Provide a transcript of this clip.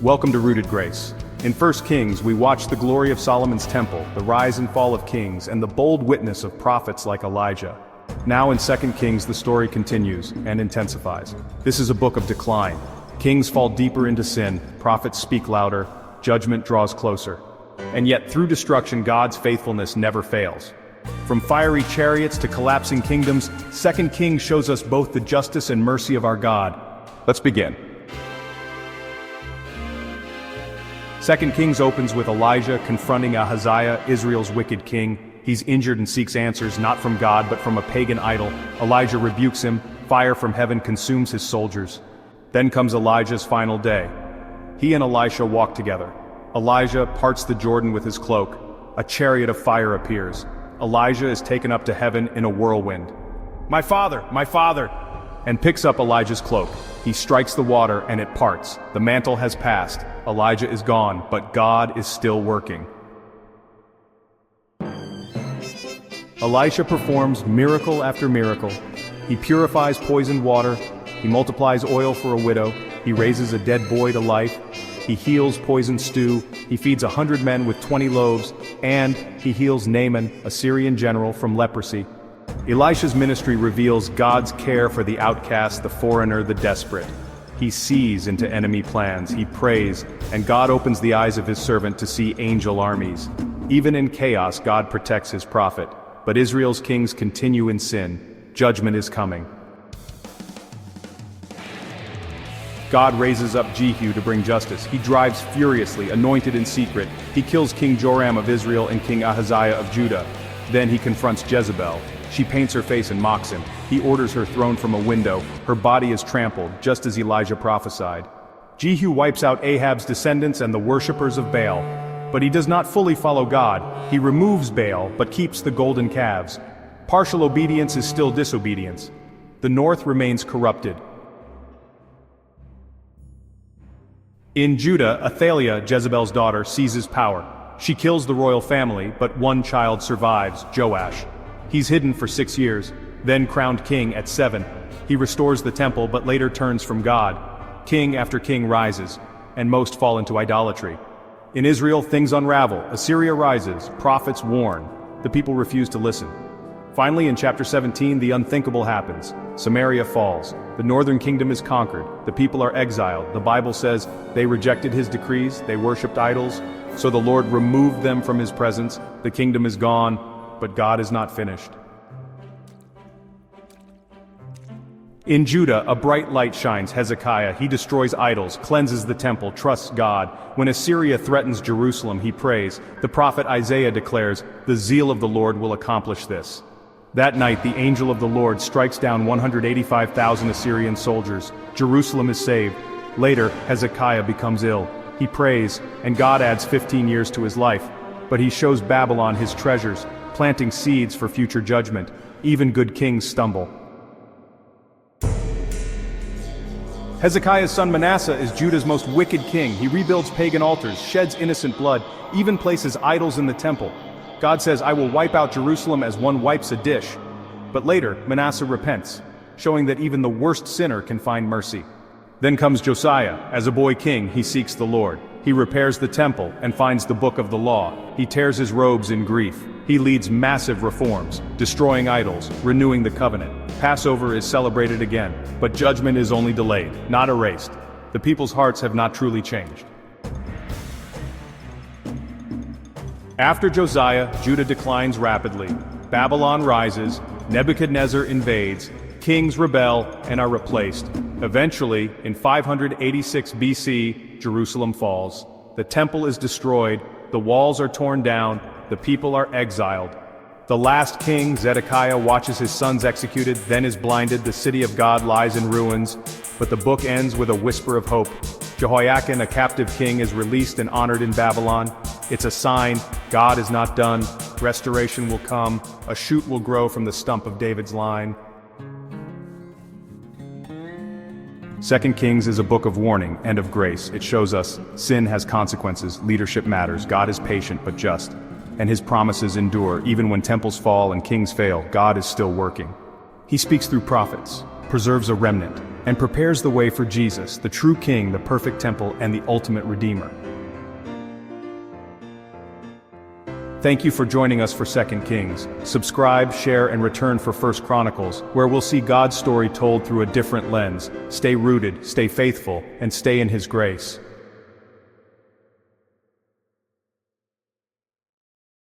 Welcome to Rooted Grace. In 1 Kings, we watch the glory of Solomon's temple, the rise and fall of kings, and the bold witness of prophets like Elijah. Now in 2 Kings, the story continues and intensifies. This is a book of decline. Kings fall deeper into sin, prophets speak louder, judgment draws closer. And yet through destruction, God's faithfulness never fails. From fiery chariots to collapsing kingdoms, 2 Kings shows us both the justice and mercy of our God. Let's begin. 2 Kings opens with Elijah confronting Ahaziah, Israel's wicked king. He's injured and seeks answers not from God but from a pagan idol. Elijah rebukes him, fire from heaven consumes his soldiers. Then comes Elijah's final day. He and Elisha walk together. Elijah parts the Jordan with his cloak. A chariot of fire appears. Elijah is taken up to heaven in a whirlwind. My father, and picks up Elijah's cloak. He strikes the water and it parts. The mantle has passed. Elijah is gone, but God is still working. Elisha performs miracle after miracle. He purifies poisoned water. He multiplies oil for a widow. He raises a dead boy to life. He heals poisoned stew. He feeds 100 men with 20 loaves. And he heals Naaman, a Syrian general, from leprosy. Elisha's ministry reveals God's care for the outcast, the foreigner, the desperate. He sees into enemy plans, he prays, and God opens the eyes of his servant to see angel armies. Even in chaos, God protects his prophet. But Israel's kings continue in sin. Judgment is coming. God raises up Jehu to bring justice. He drives furiously, anointed in secret. He kills King Joram of Israel and King Ahaziah of Judah. Then he confronts Jezebel. She paints her face and mocks him. He orders her thrown from a window. Her body is trampled, just as Elijah prophesied. Jehu wipes out Ahab's descendants and the worshippers of Baal. But he does not fully follow God. He removes Baal, but keeps the golden calves. Partial obedience is still disobedience. The north remains corrupted. In Judah, Athaliah, Jezebel's daughter, seizes power. She kills the royal family, but one child survives, Joash. He's hidden for 6 years, then crowned king at 7. He restores the temple but later turns from God. King after king rises, and most fall into idolatry. In Israel, things unravel. Assyria rises, prophets warn. The people refuse to listen. Finally, in chapter 17, the unthinkable happens. Samaria falls. The northern kingdom is conquered. The people are exiled. The Bible says they rejected his decrees, they worshipped idols. So the Lord removed them from his presence. The kingdom is gone. But God is not finished. In Judah, a bright light shines. Hezekiah, he destroys idols, cleanses the temple, trusts God. When Assyria threatens Jerusalem, he prays. The prophet Isaiah declares, "The zeal of the Lord will accomplish this." That night, the angel of the Lord strikes down 185,000 Assyrian soldiers. Jerusalem is saved. Later, Hezekiah becomes ill. He prays, and God adds 15 years to his life. But he shows Babylon his treasures, planting seeds for future judgment. Even good kings stumble. Hezekiah's son Manasseh is Judah's most wicked king. He rebuilds pagan altars, sheds innocent blood, even places idols in the temple. God says, "I will wipe out Jerusalem as one wipes a dish." But later, Manasseh repents, showing that even the worst sinner can find mercy. Then comes Josiah. As a boy king, he seeks the Lord. He repairs the temple and finds the book of the law. He tears his robes in grief. He leads massive reforms, destroying idols, renewing the covenant. Passover is celebrated again, but judgment is only delayed, not erased. The people's hearts have not truly changed. After Josiah, Judah declines rapidly. Babylon rises, Nebuchadnezzar invades, kings rebel and are replaced. Eventually, in 586 BC, Jerusalem falls. The temple is destroyed, the walls are torn down, the people are exiled. The last king, Zedekiah, watches his sons executed, then is blinded. The city of God lies in ruins, but the book ends with a whisper of hope. Jehoiakim, a captive king, is released and honored in Babylon. It's a sign God is not done. Restoration will come. A shoot will grow from the stump of David's line. 2 Kings is a book of warning and of grace. It shows us sin has consequences, leadership matters, God is patient but just, and his promises endure. Even when temples fall and kings fail, God is still working. He speaks through prophets, preserves a remnant, and prepares the way for Jesus, the true King, the perfect temple, and the ultimate Redeemer. Thank you for joining us for 2 Kings. Subscribe, share, and return for 1 Chronicles, where we'll see God's story told through a different lens. Stay rooted, stay faithful, and stay in His grace.